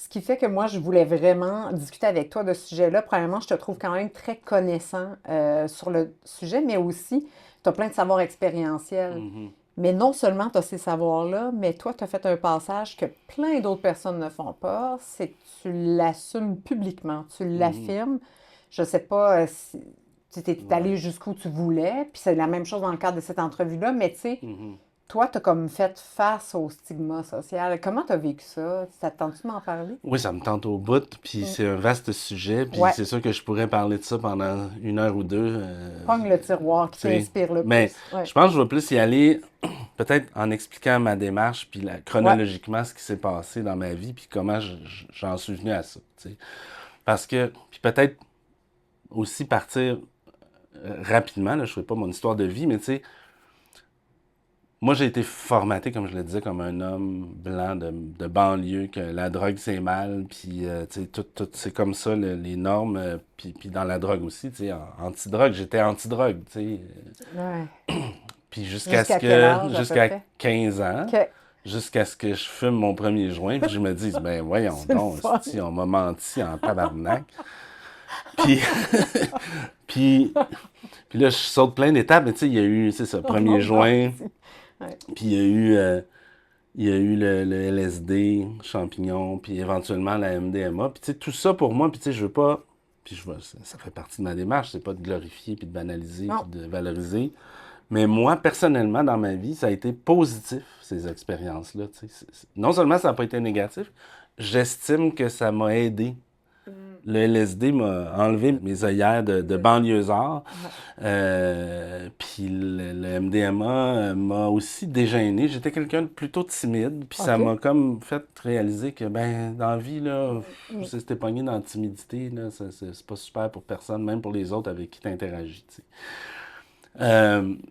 Ce qui fait que moi, je voulais vraiment discuter avec toi de ce sujet-là. Premièrement, je te trouve quand même très connaissant sur le sujet, mais aussi, tu as plein de savoirs expérientiels. Mhm. Mais non seulement tu as ces savoirs-là, mais toi, tu as fait un passage que plein d'autres personnes ne font pas, c'est que tu l'assumes publiquement, tu Mhm. l'affirmes. Je ne sais pas si tu es Ouais. allé jusqu'où tu voulais, puis c'est la même chose dans le cadre de cette entrevue-là, mais tu sais, Mhm. toi, tu as comme fait face au stigma social. Comment tu as vécu ça? Ça te tente-tu m'en parler? Oui, ça me tente au bout, puis Mm. c'est un vaste sujet, puis Ouais, c'est sûr que je pourrais parler de ça pendant une heure ou deux, pogne le tiroir qui tu sais. t'inspire le Mais plus. je Ouais, pense que je vais plus y aller, peut-être en expliquant ma démarche, puis ouais, chronologiquement ce qui s'est passé dans ma vie, puis comment j'en suis venu à ça, tu sais. Parce que, puis peut-être aussi partir rapidement, là, je ne ferai pas mon histoire de vie, mais tu sais, moi, j'ai été formaté, comme je le disais, comme un homme blanc de banlieue, que la drogue, c'est mal, puis, tu sais, c'est comme ça, les normes, puis dans la drogue aussi, tu sais, anti-drogue, j'étais anti-drogue, tu sais. ouais. Puis Jusqu'à quel âge à peu jusqu'à près? 15 ans, OK. jusqu'à ce que je fume mon premier joint, puis je me dise, ben voyons C'est le donc, fun. esti, on m'a menti en tabarnak. Puis, puis, puis là, je saute plein d'étapes, mais tu sais, il y a eu, c'est ça, On premier en joint, partit. Ouais. puis il y a eu le LSD, champignon, puis éventuellement la MDMA. Puis tu sais, tout ça pour moi, puis tu sais, je veux pas, puis ça fait partie de ma démarche, c'est pas de glorifier, puis de banaliser, puis Non. de valoriser. Mais moi, personnellement, dans ma vie, ça a été positif, ces expériences-là. Tu sais. Non seulement ça n'a pas été négatif, j'estime que ça m'a aidé. Mm. Le LSD m'a enlevé mes œillères de banlieusard. Ouais. Puis le MDMA m'a aussi dégêné. J'étais quelqu'un de plutôt timide. Puis ça OK. m'a comme fait réaliser que, ben, dans la vie, là, Mm. si t'es pogné dans la timidité, là, c'est pas super pour personne, même pour les autres avec qui t'interagis. Tu sais.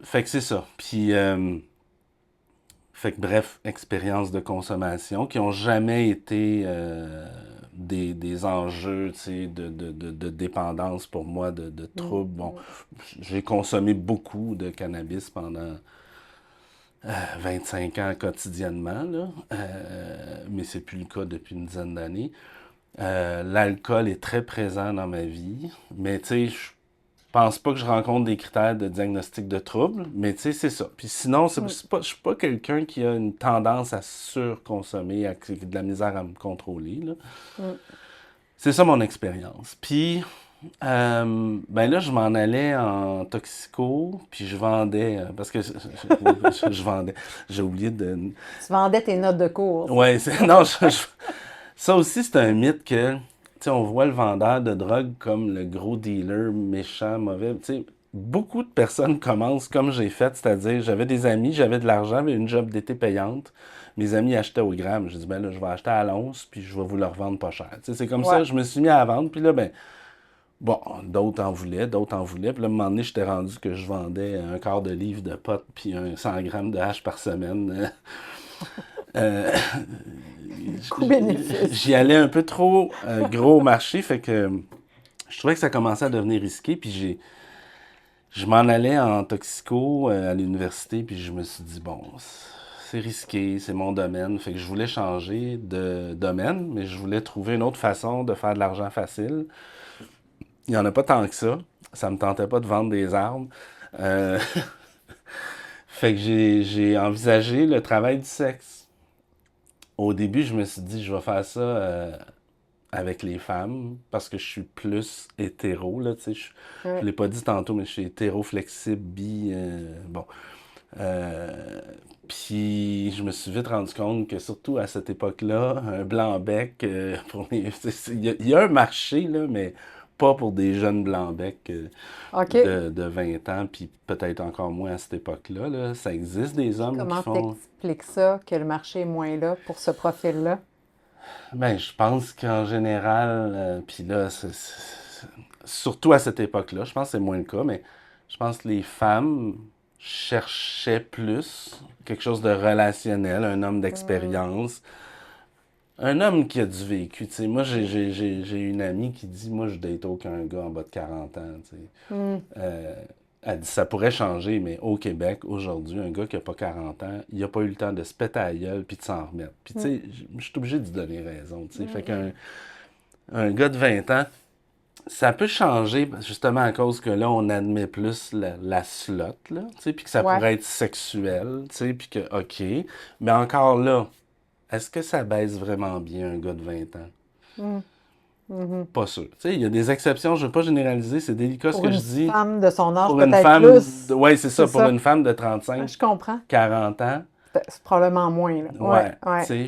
Fait que c'est ça. Puis, fait que bref, expériences de consommation qui ont jamais été des enjeux, tu sais, de dépendance pour moi, de Mm. troubles. Bon, Mm. j'ai consommé beaucoup de cannabis pendant 25 ans quotidiennement, là. Mais c'est plus le cas depuis une dizaine d'années. L'alcool est très présent dans ma vie, mais tu sais, je pense pas que je rencontre des critères de diagnostic de troubles, mais tu sais, c'est ça. Puis sinon, Mm. je suis pas quelqu'un qui a une tendance à surconsommer, qui a de la misère à me contrôler, là. Mm. C'est ça mon expérience. Puis, ben là, je m'en allais en toxico, puis je vendais, parce que je vendais, j'ai oublié de... Tu vendais tes notes de cours, ça. Ouais, non, ça aussi, c'est un mythe que, tu sais, on voit le vendeur de drogue comme le gros dealer méchant, mauvais. Tu sais, beaucoup de personnes commencent comme j'ai fait, c'est-à-dire, j'avais des amis, j'avais de l'argent, j'avais une job d'été payante. Mes amis achetaient au gramme. J'ai dit, ben là, je vais acheter à l'once, puis je vais vous le revendre pas cher. Tu sais, c'est comme Ouais. ça, je me suis mis à vendre, puis là, ben, bon, d'autres en voulaient, d'autres en voulaient. Puis là, à un moment donné, j'étais rendu que je vendais un quart de livre de pot, puis un 100 grammes de hache par semaine. Euh, Coût-bénéfice. J'y allais un peu trop gros au marché, fait que je trouvais que ça commençait à devenir risqué, puis je m'en allais en toxico à l'université, puis je me suis dit, bon, c'est risqué, c'est mon domaine, fait que je voulais changer de domaine, mais je voulais trouver une autre façon de faire de l'argent facile. Il n'y en a pas tant que ça me tentait pas de vendre des armes. Euh, fait que j'ai envisagé le travail du sexe. Au début, je me suis dit, je vais faire ça avec les femmes parce que je suis plus hétéro, là, tu sais. Je Ouais. l'ai pas dit tantôt, mais je suis hétéro, flexible, bi, bon. Euh, Puis je me suis vite rendu compte que surtout à cette époque-là, un blanc-bec, pour les... il y a un marché, là, mais pas pour des jeunes blancs-becs OK. de 20 ans, puis peut-être encore moins à cette époque-là, là. Ça existe des Puis hommes qui comment font... t'expliques ça, que le marché est moins là pour ce profil-là? Ben, je pense qu'en général, puis là, surtout à cette époque-là, je pense que c'est moins le cas, mais je pense que les femmes cherchaient plus quelque chose de relationnel, un homme Mm. d'expérience, un homme qui a du vécu. Tu sais, moi, j'ai une amie qui dit, moi, je date aucun gars en bas de 40 ans. Tu sais. Mm. Euh, elle dit, ça pourrait changer, mais au Québec, aujourd'hui, un gars qui n'a pas 40 ans, il n'a pas eu le temps de se péter à la gueule puis de s'en remettre. Puis, tu sais, je suis obligé de lui donner raison, tu sais. Fait qu'un un gars de 20 ans, ça peut changer, justement, à cause que là, on admet plus la slot, là, tu sais, puis que ça Ouais. pourrait être sexuel, tu sais, puis que, OK. Mais encore là, est-ce que ça baisse vraiment bien un gars de 20 ans? Pas sûr. Tu sais, il y a des exceptions, je ne veux pas généraliser, c'est délicat ce Pour que une je dis. femme de son âge, Pour une peut-être femme, plus. ouais, c'est C'est ça, pour ça. une femme de Ouais, 35, je comprends. 40 ans, C'est probablement moins, là. Ouais, ouais, tu ouais. sais,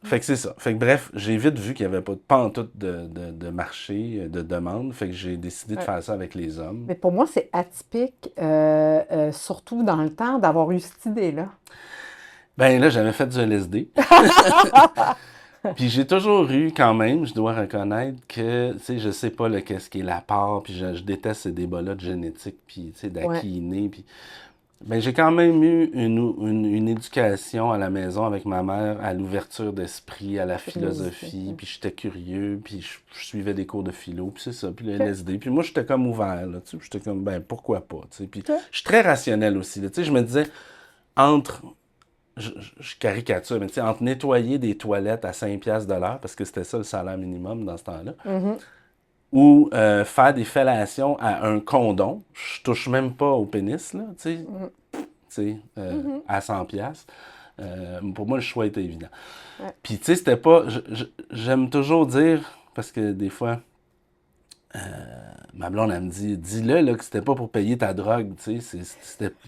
fait que c'est ça. Fait que bref, j'ai vite vu qu'il n'y avait pas en tout de marché, de demande, fait que j'ai décidé de Ouais. faire ça avec les hommes. Mais pour moi, c'est atypique, surtout dans le temps, d'avoir eu cette idée-là. Ben là, j'avais fait du LSD. Puis j'ai toujours eu quand même, je dois reconnaître que, tu sais, je sais pas le qu'est-ce qui est la part, puis je déteste ces débats-là de génétique, puis tu sais, d'à Ouais. qui il est né, puis... Ben j'ai quand même eu une éducation à la maison avec ma mère à l'ouverture d'esprit, à la Curiosité. philosophie, puis j'étais curieux, puis je suivais des cours de philo, puis c'est ça, puis le OK. LSD. Puis moi, j'étais comme ouvert, là, tu sais, j'étais comme, ben pourquoi pas, tu sais. Puis OK. je suis très rationnel aussi, là, tu sais, je me disais, entre je caricature, mais tu sais, entre nettoyer des toilettes à 5 piastres de l'heure, parce que c'était ça le salaire minimum dans ce temps-là, Mhm. ou faire des fellations à un condom, je touche même pas au pénis, là, tu sais, à 100 piastres. Pour moi, le choix était évident. Ouais. Puis, tu sais, c'était pas... J'aime toujours dire, parce que des fois, ma blonde, elle me dit, dis-le, là, que c'était pas pour payer ta drogue, tu sais,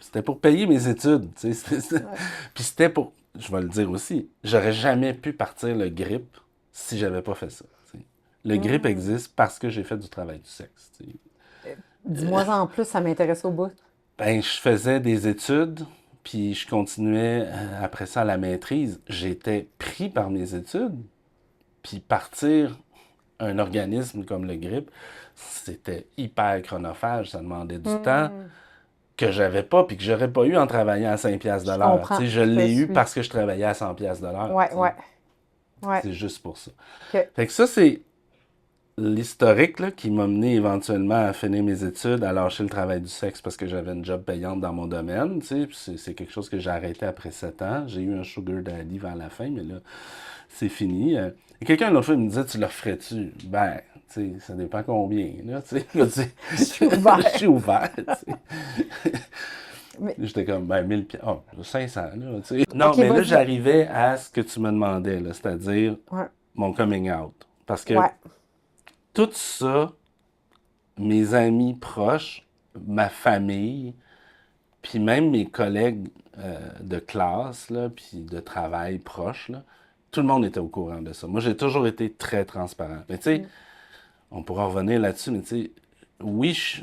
c'était pour payer mes études, tu sais. Ouais. Puis c'était pour, je vais le dire aussi, j'aurais jamais pu partir le grip si j'avais pas fait ça, tu sais. Le grip existe parce que j'ai fait du travail du sexe, tu sais. Dis-moi en plus, ça m'intéresse au bout. Ben, je faisais des études, puis je continuais après ça à la maîtrise. J'étais pris par mes études, puis partir un organisme comme le GRIP, c'était hyper chronophage, ça demandait du temps que j'avais pas, puis que j'aurais pas eu en travaillant à 5 piastres Je de l'heure. Tu comprends. sais, je Je te l'ai eu suis. parce que je travaillais à 100 piastres de l'heure. Ouais, Tu sais. ouais, ouais. C'est juste pour ça. OK. Fait que ça, c'est l'historique là, qui m'a mené éventuellement à finir mes études, à lâcher le travail du sexe parce que j'avais une job payante dans mon domaine. Tu sais. Puis c'est quelque chose que j'ai arrêté après 7 ans. J'ai eu un sugar daddy vers la fin, mais là, c'est fini. Et quelqu'un l'autre fois il me disait, tu le referais-tu? Ben, tu sais, ça dépend combien. Là, tu sais. Là, tu sais, Je suis ouverte. je suis ouvert. Tu sais. Mais, J'étais comme, ben, 1000 piastres. Oh, 500, là, tu sais. Non, OK, mais là, vas-y. j'arrivais à ce que tu me demandais, là, c'est-à-dire Ouais, mon coming out. Parce que ouais. tout ça, mes amis proches, ma famille, puis même mes collègues de classe, là, puis de travail proches, là, tout le monde était au courant de ça. Moi, j'ai toujours été très transparent. Mais tu sais, on pourra revenir là-dessus, mais tu sais, oui,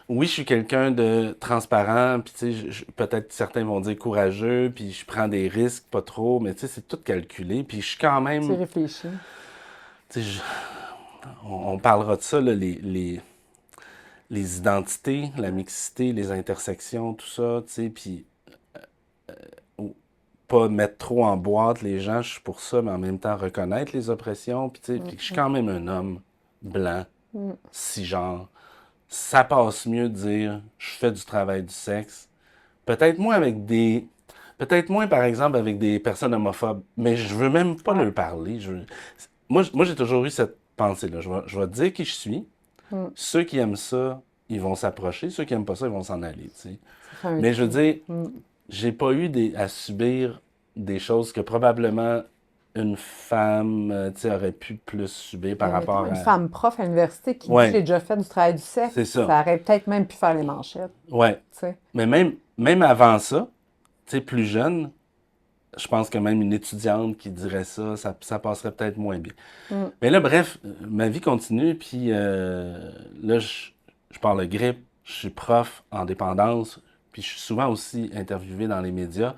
oui, je suis quelqu'un de transparent, puis tu sais, peut-être certains vont dire courageux, puis je prends des risques, pas trop, mais tu sais, c'est tout calculé, puis je suis quand Tu même, réfléchis. tu sais, on parlera de ça, là, les identités, la mixité, les intersections, tout ça, tu sais, puis pas mettre trop en boîte les gens, je suis pour ça, mais en même temps reconnaître les oppressions, puis tu sais, puis que je suis quand même un homme blanc, cisgenre. Ça passe mieux de dire je fais du travail du sexe. Peut-être moins avec des. Peut-être moins, par exemple, avec des personnes homophobes, mais je veux même pas Ouais. leur parler. Moi, j'ai toujours eu cette pensée-là. Je vais te dire qui je suis. Ceux qui aiment ça, ils vont s'approcher. Ceux qui aiment pas ça, ils vont s'en aller. Tu sais. Ça fait un Mais je veux tri. dire, j'ai pas eu à subir des choses que probablement une femme tu sais, aurait pu plus subir par Mais mettons rapport une à. femme prof à l'université qui dit Ouais, j'ai déjà fait du travail du sexe, c'est ça. ça aurait peut-être même pu faire les manchettes, Ouais. tu sais. Mais même avant ça, tu sais, plus jeune, je pense que même une étudiante qui dirait ça passerait peut-être moins bien. Mais là, bref, ma vie continue, puis là, je parle de grippe, je suis prof en dépendance, puis je suis souvent aussi interviewé dans les médias,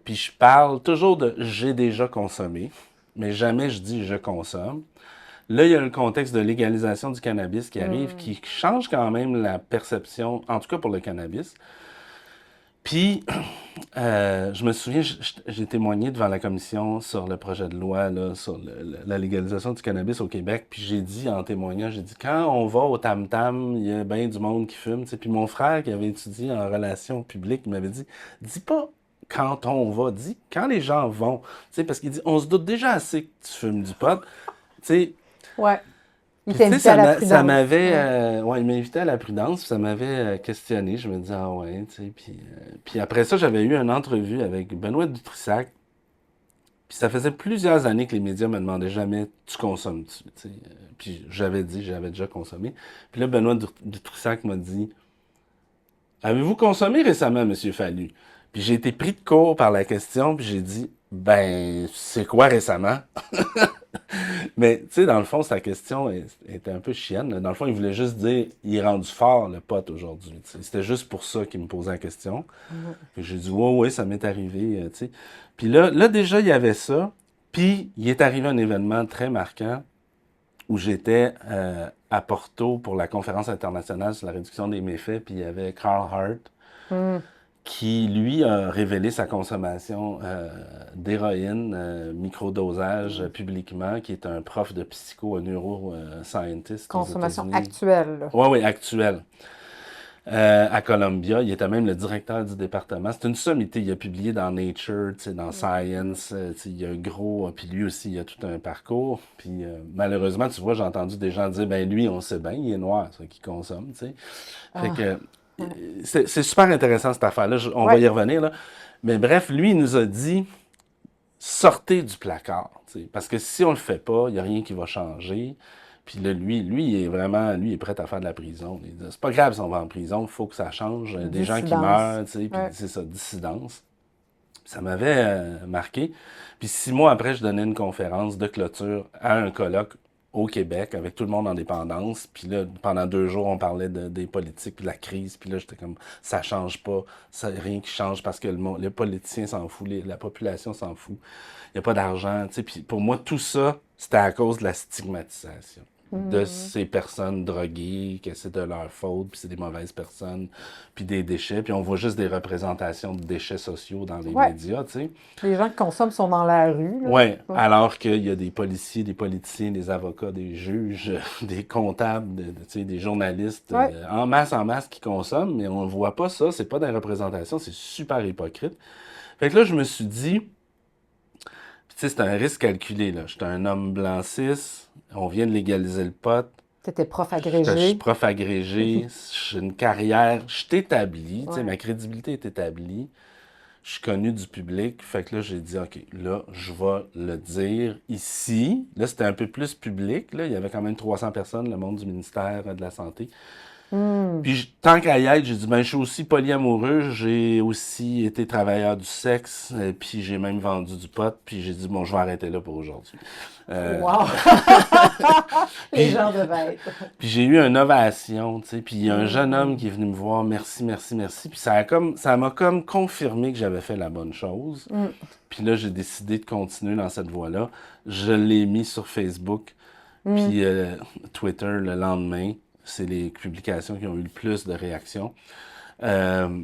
puis je parle toujours de j'ai déjà consommé, mais jamais je dis je consomme. Là, il y a le contexte de légalisation du cannabis qui arrive, qui change quand même la perception, en tout cas pour le cannabis. Puis, Je me souviens, j'ai témoigné devant la commission sur le projet de loi là, sur la légalisation du cannabis au Québec, puis j'ai dit en témoignant, j'ai dit quand on va au tam-tam, il y a bien du monde qui fume, tu sais. Puis mon frère qui avait étudié en relations publiques, il m'avait dit, dis pas quand on va, dis quand les gens vont, tu sais, parce qu'il dit, on se doute déjà assez que tu fumes du pot, tu sais. Ouais. Il Puis tu sais, t'invitait à la ça prudence. m'avait, Ouais. ouais, il m'invitait à la prudence, puis ça m'avait questionné. Je me disais, ah ouais, tu sais. Puis après ça, j'avais eu une entrevue avec Benoît Dutrisac. Puis ça faisait plusieurs années que les médias me demandaient jamais, tu consommes-tu, tu sais. Puis j'avais dit, j'avais déjà consommé. Puis là, Benoît Dutrisac m'a dit, avez-vous consommé récemment, Monsieur Fallu? Puis j'ai été pris de court par la question, puis j'ai dit, ben, c'est quoi récemment? Mais, tu sais, dans le fond, sa question était un peu chienne, là. Dans le fond, il voulait juste dire, il est rendu fort, le pote, aujourd'hui. Tu sais. C'était juste pour ça qu'il me posait la question. Mhm. Puis j'ai dit, ouais, ouais, ça m'est arrivé, tu sais. Puis là, déjà, il y avait ça. Puis, il est arrivé un événement très marquant où j'étais à Porto pour la conférence internationale sur la réduction des méfaits. Puis, il y avait Carl Hart Mhm. qui, lui, a révélé sa consommation d'héroïne, microdosage publiquement, qui est un prof de psycho, un neuroscientist aux Consommation États-Unis. actuelle, là. Oui, oui, actuel. À Columbia, il était même le directeur du département. C'est une sommité. Il a publié dans Nature, tu sais, dans Science. Tu sais, il y a un gros. Puis lui aussi, il a tout un parcours. Puis malheureusement, tu vois, j'ai entendu des gens dire, ben lui, on sait bien, il est noir, ça, qu'il consomme, tu sais. Fait Ah. que Ouais. c'est super intéressant cette affaire-là. On va Ouais. y revenir, là. Mais bref, lui, il nous a dit, sortez du placard, tu sais. Parce que si on le fait pas, il n'y a rien qui va changer. Puis là, lui, il est vraiment, lui, il est prêt à faire de la prison. Il dit, c'est pas grave si on va en prison, il faut que ça change. Des gens qui Dissidence. meurent, tu sais, puis Ouais. c'est ça, dissidence. Ça m'avait marqué. Puis 6 mois après, je donnais une conférence de clôture à un colloque au Québec avec tout le monde en dépendance. Puis là, pendant 2 jours, on parlait des politiques, puis de la crise. Puis là, j'étais comme, ça change pas, ça, rien qui change parce que les politiciens s'en foutent, la population s'en fout. Il n'y a pas d'argent, tu sais. Puis pour moi, tout ça, c'était à cause de la stigmatisation de Mhm. ces personnes droguées, que c'est de leur faute, puis c'est des mauvaises personnes, puis des déchets, puis on voit juste des représentations de déchets sociaux dans les Ouais. médias, tu sais. Les gens qui consomment sont dans la rue, là. Ouais, Ouais. alors qu'il y a des policiers, des politiciens, des avocats, des juges, des comptables, tu sais, des journalistes, Ouais. en masse qui consomment, mais on ne voit pas ça, c'est pas des représentations, c'est super hypocrite. Fait que là, je me suis dit, puis tu sais, c'est un risque calculé, là. J'étais un homme blanc cis, on vient de légaliser le pot, T'étais prof je suis agrégé. prof agrégé, j'ai une carrière, je suis établi, tu sais, Ouais. ma crédibilité est établie. Je suis connu du public, fait que là, j'ai dit, OK, là, je vais le dire ici. Là, c'était un peu plus public, là. Il y avait quand même 300 personnes, le monde du ministère de la Santé. Hmm. Puis, tant qu'à y être, j'ai dit, ben, je suis aussi polyamoureux, j'ai aussi été travailleur du sexe, puis j'ai même vendu du pot, puis j'ai dit, bon, je vais arrêter là pour aujourd'hui. Euh, Wow! Les puis, gens devaient être. puis j'ai eu une ovation, tu sais, puis il y a un jeune homme Hmm. qui est venu me voir, merci, merci, merci, puis ça m'a comme confirmé que j'avais fait la bonne chose. Hmm. Puis là, j'ai décidé de continuer dans cette voie-là. Je l'ai mis sur Facebook, Hmm. puis Twitter le lendemain. C'est les publications qui ont eu le plus de réactions. Euh,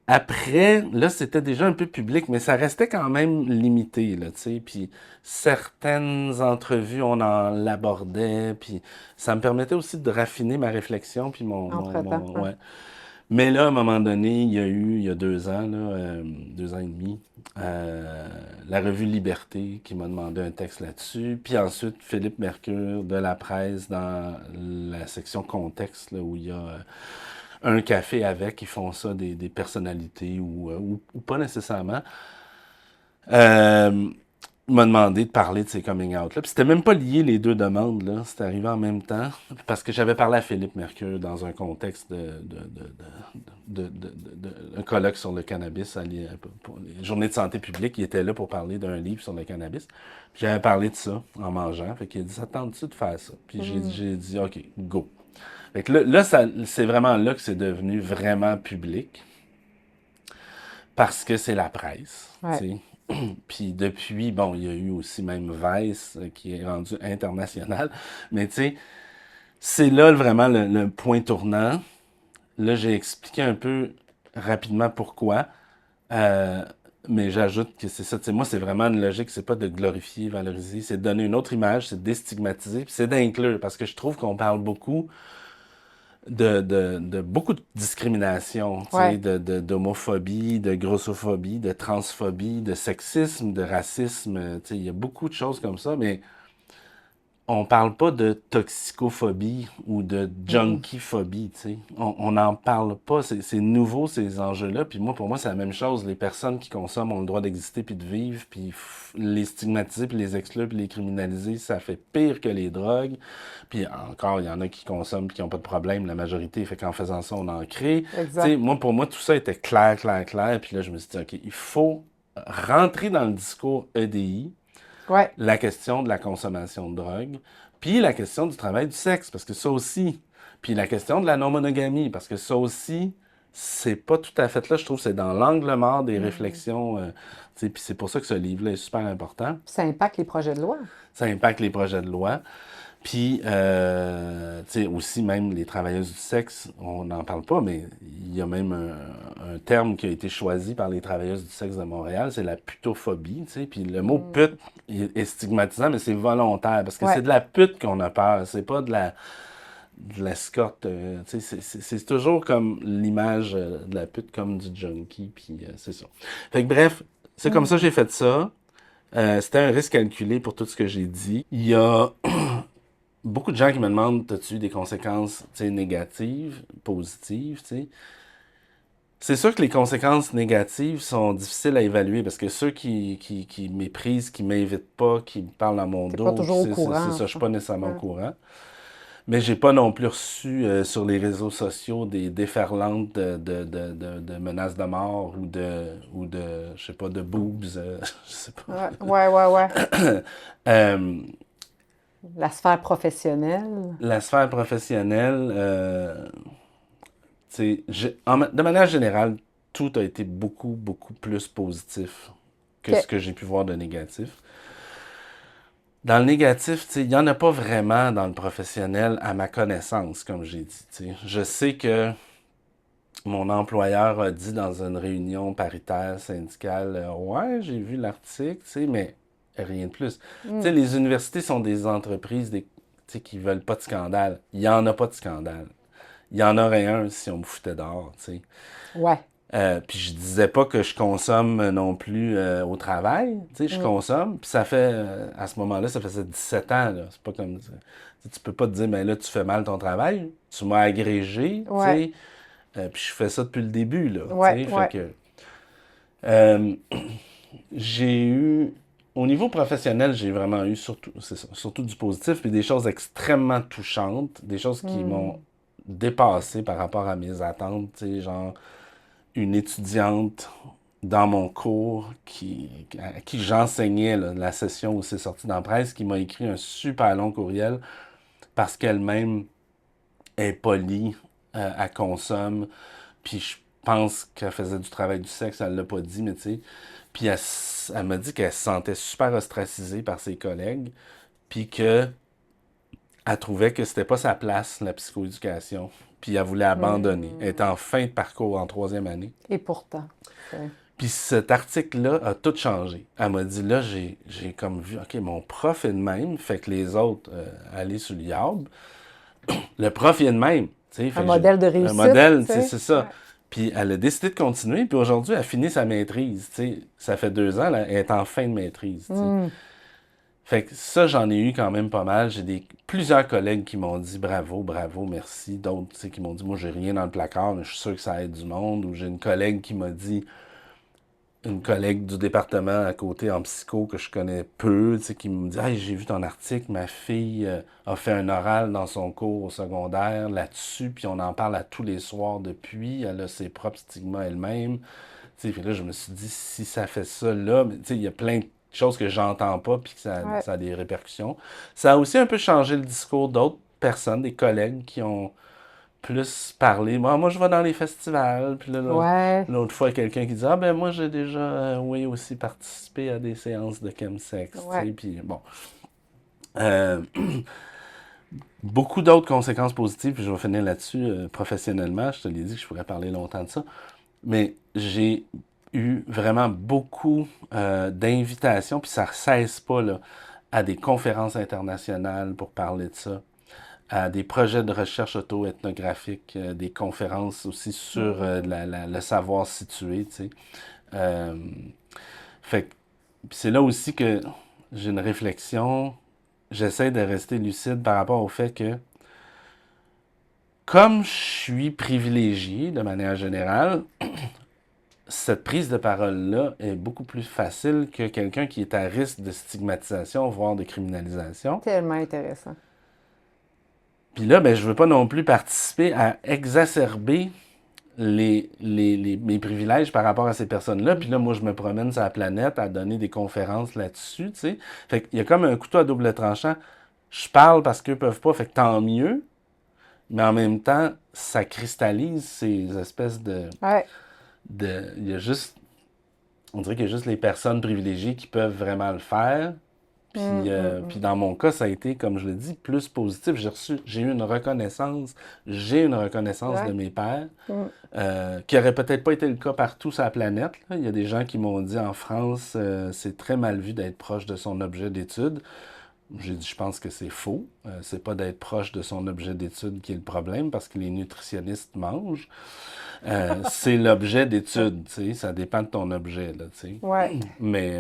Après, là, c'était déjà un peu public, mais ça restait quand même limité, là, tu sais. Puis certaines entrevues, on en l'abordait, puis ça me permettait aussi de raffiner ma réflexion, puis Entre-temps. Ouais. ouais. Mais là, à un moment donné, il y a 2 ans, là, 2 ans et demi, la revue Liberté qui m'a demandé un texte là-dessus. Puis ensuite, Philippe Mercure de la presse dans la section contexte, là, où il y a un café avec, ils font ça des personnalités ou pas nécessairement. Euh, il m'a demandé de parler de ces coming out-là. Puis c'était même pas lié les deux demandes, là. C'était arrivé en même temps. Parce que j'avais parlé à Philippe Mercure dans un contexte un colloque sur le cannabis pour les journées de santé publique. Il était là pour parler d'un livre sur le cannabis. Puis j'avais parlé de ça en mangeant. Fait qu'il a dit, ça tente-tu de faire ça? Puis Hmm. j'ai dit, OK, go. Fait que c'est vraiment là que c'est devenu vraiment public. Parce que c'est la presse, tu Ouais. sais. Puis depuis, bon, il y a eu aussi même Vice qui est rendu international. Mais tu sais, c'est là vraiment le point tournant. Là, j'ai expliqué un peu rapidement pourquoi. Euh, mais j'ajoute que c'est ça, tu sais, moi, c'est vraiment une logique, c'est pas de glorifier, valoriser, c'est de donner une autre image, c'est de déstigmatiser, puis c'est d'inclure, parce que je trouve qu'on parle beaucoup de beaucoup de discrimination, tu sais, Ouais. d'homophobie, de grossophobie, de transphobie, de sexisme, de racisme, tu sais, il y a beaucoup de choses comme ça, mais on parle pas de toxicophobie ou de Mm. junkiephobie, tu sais. On n'en parle pas. C'est nouveau, ces enjeux-là. Puis moi, pour moi, c'est la même chose. Les personnes qui consomment ont le droit d'exister puis de vivre. Puis les stigmatiser, puis les exclure, puis les criminaliser, ça fait pire que les drogues. Puis encore, il y en a qui consomment puis qui n'ont pas de problème. La majorité fait qu'en faisant ça, on en crée. Tu sais, Exact. moi, pour moi, tout ça était clair, clair, clair. Puis là, je me suis dit, OK, il faut rentrer dans le discours EDI Ouais. la question de la consommation de drogue, puis la question du travail du sexe, parce que ça aussi, puis la question de la non-monogamie, parce que ça aussi, c'est pas tout à fait là, je trouve, c'est dans l'angle mort des Mm. réflexions, tu sais, puis c'est pour ça que ce livre-là est super important. Ça impacte les projets de loi. Ça impacte les projets de loi. Puis, tu sais, aussi, même les travailleuses du sexe, on n'en parle pas, mais il y a même un terme qui a été choisi par les travailleuses du sexe de Montréal, c'est la putophobie, tu sais. Puis le mot Mm. pute est stigmatisant, mais c'est volontaire, parce que c'est Ouais. de la pute qu'on a peur, c'est pas de l'escorte, tu sais, c'est toujours comme l'image de la pute comme du junkie, puis c'est ça. Fait que bref, c'est comme ça que Mm. j'ai fait ça. C'était un risque calculé pour tout ce que j'ai dit. Il y a beaucoup de gens qui me demandent, as-tu eu des conséquences, tu sais, négatives, positives, tu sais. C'est sûr que les conséquences négatives sont difficiles à évaluer parce que ceux qui méprisent, qui m'invitent pas, qui me parlent à mon T'es pas dos, toujours au c'est courant, ça, je suis ça. pas nécessairement au Ouais. courant. Mais j'ai pas non plus reçu sur les réseaux sociaux des déferlantes de menaces de mort ou de, je sais pas, de boobs, je sais Ouais, ouais, ouais, ouais. pas. Euh, La sphère professionnelle. la sphère professionnelle, de manière générale, tout a été beaucoup, beaucoup plus positif que ce OK. que j'ai pu voir de négatif. Dans le négatif, il n'y en a pas vraiment dans le professionnel, à ma connaissance, comme j'ai dit. T'sais. Je sais que mon employeur a dit dans une réunion paritaire syndicale, ouais, j'ai vu l'article, mais rien de plus. Mm. Les universités sont des entreprises qui veulent pas de scandale. Il n'y en a pas de scandale. Il y en aurait un si on me foutait dehors, tu sais. Ouais. Puis je disais pas que je consomme non plus au travail, tu sais, je Mm. consomme, puis ça fait, à ce moment-là, ça faisait 17 ans, là. C'est pas comme, tu peux pas te dire, mais là, tu fais mal ton travail, tu m'as agrégé, tu Ouais. sais, puis je fais ça depuis le début, là, tu Ouais. sais, fait Ouais. que euh, j'ai eu, au niveau professionnel, j'ai vraiment eu surtout, c'est ça, surtout du positif, puis des choses extrêmement touchantes, des choses qui m'ont Mm. dépassé par rapport à mes attentes, tu sais, genre une étudiante dans mon cours à qui j'enseignais là, la session où c'est sorti dans la presse, qui m'a écrit un super long courriel parce qu'elle-même est polie, elle consomme, puis je pense qu'elle faisait du travail du sexe, elle l'a pas dit, mais tu sais. Puis elle m'a dit qu'elle se sentait super ostracisée par ses collègues, puis que elle trouvait que c'était pas sa place, la psychoéducation, puis elle voulait abandonner. Elle était Mm. en fin de parcours, en troisième année. Et pourtant. Puis cet article-là a tout changé. Elle m'a dit, là, j'ai comme vu, OK, mon prof est de même, fait que les autres, allaient sur le yard. Le prof est de même, tu sais, Un fait que j'ai modèle de un réussite, modèle, tu tu sais, sais. c'est ça. Ouais. Puis elle a décidé de continuer, puis aujourd'hui, elle finit sa maîtrise, tu sais. Ça fait 2 ans, là, elle est en fin de maîtrise, tu sais. Mm. Fait que ça, j'en ai eu quand même pas mal. J'ai plusieurs collègues qui m'ont dit bravo, bravo, merci. D'autres, tu sais, qui m'ont dit, moi, j'ai rien dans le placard, mais je suis sûr que ça aide du monde. Ou j'ai une collègue qui m'a dit, une collègue du département à côté en psycho que je connais peu, tu sais, qui me dit hey, j'ai vu ton article, ma fille a fait un oral dans son cours au secondaire là-dessus, puis on en parle à tous les soirs depuis, elle a ses propres stigmas elle-même. Tu sais, puis là, je me suis dit, si ça fait ça là, tu sais, il y a plein de choses que j'entends pas, puis que Ouais. ça a des répercussions. Ça a aussi un peu changé le discours d'autres personnes, des collègues qui ont plus parler. Moi, je vais dans les festivals. Puis là, Ouais. l'autre fois, quelqu'un qui dit ah ben moi, j'ai déjà, oui, aussi participé à des séances de chemsex. Tu Ouais. sais, puis bon. Euh, beaucoup d'autres conséquences positives, puis je vais finir là-dessus professionnellement. Je te l'ai dit que je pourrais parler longtemps de ça. Mais j'ai eu vraiment beaucoup d'invitations, puis ça ne cesse pas, là, à des conférences internationales pour parler de ça, à des projets de recherche auto-ethnographique, des conférences aussi sur le savoir situé, tu sais. Euh, fait que c'est là aussi que j'ai une réflexion. J'essaie de rester lucide par rapport au fait que, comme je suis privilégié de manière générale, cette prise de parole-là est beaucoup plus facile que quelqu'un qui est à risque de stigmatisation, voire de criminalisation. Tellement intéressant. Puis là, ben, je veux pas non plus participer à exacerber mes privilèges par rapport à ces personnes-là. Puis là, moi, je me promène sur la planète à donner des conférences là-dessus, tu sais. Fait qu'il y a comme un couteau à double tranchant. Je parle parce qu'eux peuvent pas, fait que tant mieux. Mais en même temps, ça cristallise ces espèces Ouais. il y a juste, on dirait qu'il y a juste les personnes privilégiées qui peuvent vraiment le faire. Puis dans mon cas, ça a été, comme je le dis, plus positif. J'ai eu une reconnaissance, j'ai une reconnaissance de Ouais. mes pairs, qui aurait peut-être pas été le cas partout sur la planète, là. Il y a des gens qui m'ont dit en France, c'est très mal vu d'être proche de son objet d'étude. J'ai dit, je pense que c'est faux. C'est pas d'être proche de son objet d'étude qui est le problème, parce que les nutritionnistes mangent. C'est l'objet d'étude, tu sais. Ça dépend de ton objet, là, tu sais. Ouais. Mais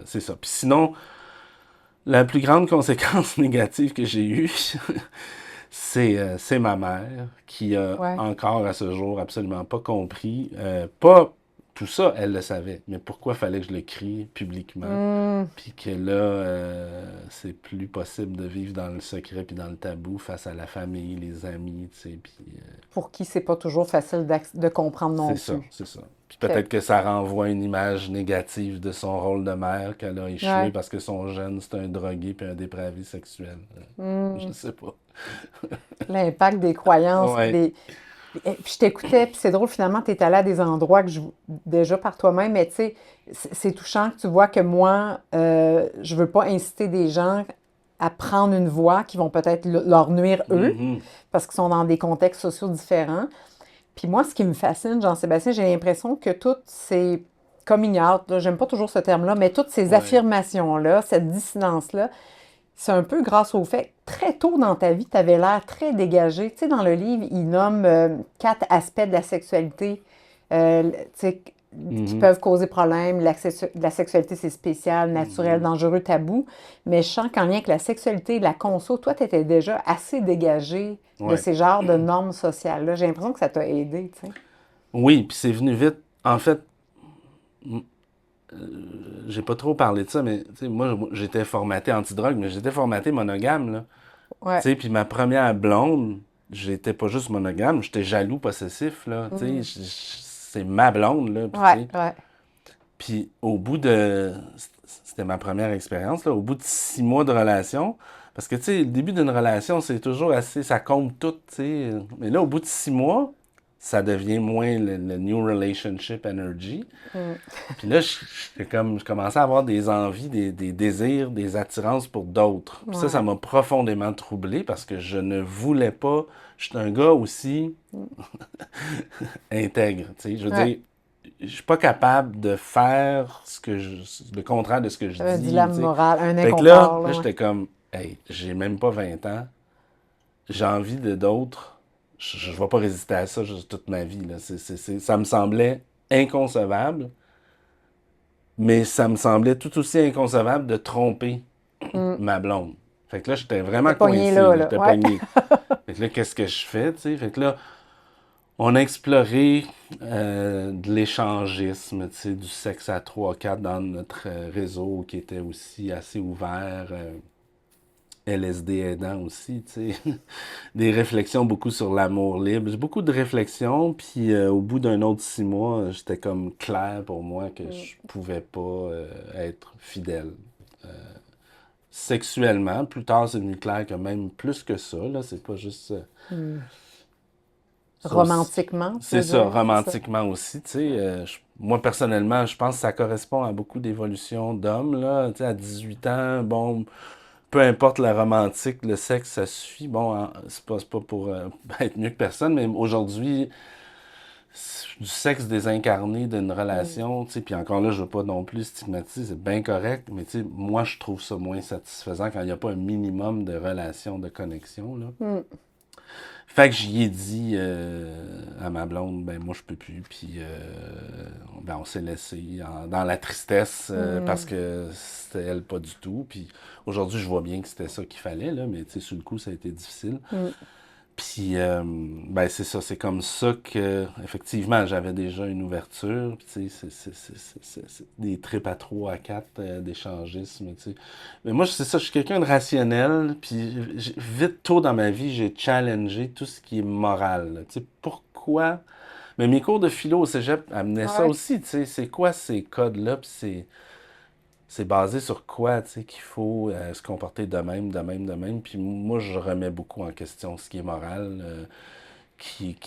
c'est ça. Puis sinon, la plus grande conséquence négative que j'ai eue, c'est ma mère qui a Ouais. encore à ce jour absolument pas compris. Pas tout ça, elle le savait, mais pourquoi fallait que je le crie publiquement? Hmm. Puis que là, c'est plus possible de vivre dans le secret puis dans le tabou face à la famille, les amis, tu sais. Puis Pour qui c'est pas toujours facile de comprendre non c'est ça, plus. c'est ça. Puis OK. peut-être que ça renvoie une image négative de son rôle de mère, qu'elle a échoué Ouais. parce que son jeune, c'est un drogué puis un dépravé sexuel. Je Hmm. sais pas. L'impact des croyances, puis Ouais. des. Puis je t'écoutais, puis c'est drôle, finalement, tu es allé à des endroits que déjà par toi-même, mais tu sais, c'est touchant que tu vois que moi, je veux pas inciter des gens à prendre une voie qui vont peut-être leur nuire eux, Mhm. parce qu'ils sont dans des contextes sociaux différents. Puis moi, ce qui me fascine, Jean-Sébastien, j'ai l'impression que toutes ces coming out, là, j'aime pas toujours ce terme-là, mais toutes ces Ouais. affirmations-là, cette dissidence-là, c'est un peu grâce au fait que très tôt dans ta vie, tu avais l'air très dégagé. Tu sais, dans le livre, il nomme 4 aspects de la sexualité tu sais, qui Mhm. peuvent causer problème. La sexualité, c'est spécial, naturel, Mhm. dangereux, tabou. Mais je sens qu'en lien avec la sexualité et la conso, toi, tu étais déjà assez dégagé de Ouais. ces genres de normes sociales-là. J'ai l'impression que ça t'a aidé, tu sais. Oui, puis c'est venu vite. En fait, m- j'ai pas trop parlé de ça, mais tu sais, moi, j'étais formaté anti-drogue, mais j'étais formaté monogame, là. Tu Ouais. sais, puis ma première blonde, j'étais pas juste monogame, j'étais jaloux, possessif, là. Tu sais, Mm. c'est ma blonde, là. Puis, tu Ouais, sais, ouais. puis au bout de... C'était ma première expérience, là. Au bout de 6 mois de relation, parce que, tu sais, le début d'une relation, c'est toujours assez... Ça compte tout, tu sais. Mais là, au bout de 6 mois, ça devient moins le new relationship energy. Mm. Puis là, je commençais à avoir des envies, des désirs, des attirances pour d'autres. Puis ça Ouais. m'a profondément troublé parce que je ne voulais pas. Je suis un gars aussi intègre, tu sais. Je veux Ouais. dire, je suis pas capable de faire le contraire de ce que je T'avais un dis, tu dilemme sais. moral, un Fait que là, inconfort, là, ouais. j'étais comme, hey, j'ai même pas 20 ans, j'ai envie de d'autres. Je vais pas résister à ça juste toute ma vie, là. Ça me semblait inconcevable. Mais ça me semblait tout aussi inconcevable de tromper Mm. ma blonde. Fait que là, j'étais T'étais vraiment pogné coincé, là, là, là. j'étais Ouais. pogné. Fait que là, qu'est-ce que je fais, tu sais? Fait que là, on a exploré de l'échangisme, tu sais, du sexe à 3-4 dans notre réseau qui était aussi assez ouvert. LSD aidant aussi, tu sais. Des réflexions beaucoup sur l'amour libre. J'ai beaucoup de réflexions, puis au bout d'un autre 6 mois, j'étais comme clair pour moi que je pouvais pas être fidèle. Sexuellement, plus tard, c'est devenu clair que même plus que ça, là, c'est pas juste Mm. ça aussi. Romantiquement, tu C'est veux ça, dire, c'est ça. romantiquement aussi, tu sais. Moi, personnellement, je pense que ça correspond à beaucoup d'évolutions d'hommes, là. Tu sais, à 18 ans, bon, peu importe la romantique, le sexe, ça suffit. Bon, c'est pas pour être mieux que personne, mais aujourd'hui, du sexe désincarné d'une relation, tu sais, puis encore là, je veux pas non plus stigmatiser, c'est bien correct, mais tu sais, moi, je trouve ça moins satisfaisant quand il n'y a pas un minimum de relation, de connexion, là. Mm. Fait que j'y ai dit à ma blonde, ben moi je peux plus, puis ben on s'est laissé dans la tristesse parce Mm. que c'était elle pas du tout, puis aujourd'hui je vois bien que c'était ça qu'il fallait, là, mais tu sais, sur le coup ça a été difficile. Mm. Puis ben c'est ça, c'est comme ça que effectivement j'avais déjà une ouverture, puis tu sais, c'est des trips à trois, à quatre, d'échangisme, tu sais. Mais moi c'est ça, je suis quelqu'un de rationnel, puis vite tôt dans ma vie j'ai challengé tout ce qui est moral, là. Tu sais, pourquoi? Mais mes cours de philo au cégep amenaient ça Ouais. aussi, tu sais, c'est quoi ces codes-là, puis c'est basé sur quoi, tu sais, qu'il faut se comporter de même, de même, de même. Puis moi, je remets beaucoup en question ce qui est moral, qui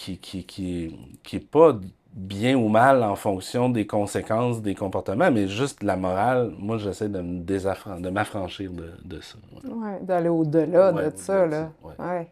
est pas bien ou mal en fonction des conséquences des comportements, mais juste la morale, moi, j'essaie de m'affranchir de ça. Ouais, d'aller au-delà Ouais, de au-delà ça, de ça. là. Ouais. Ouais.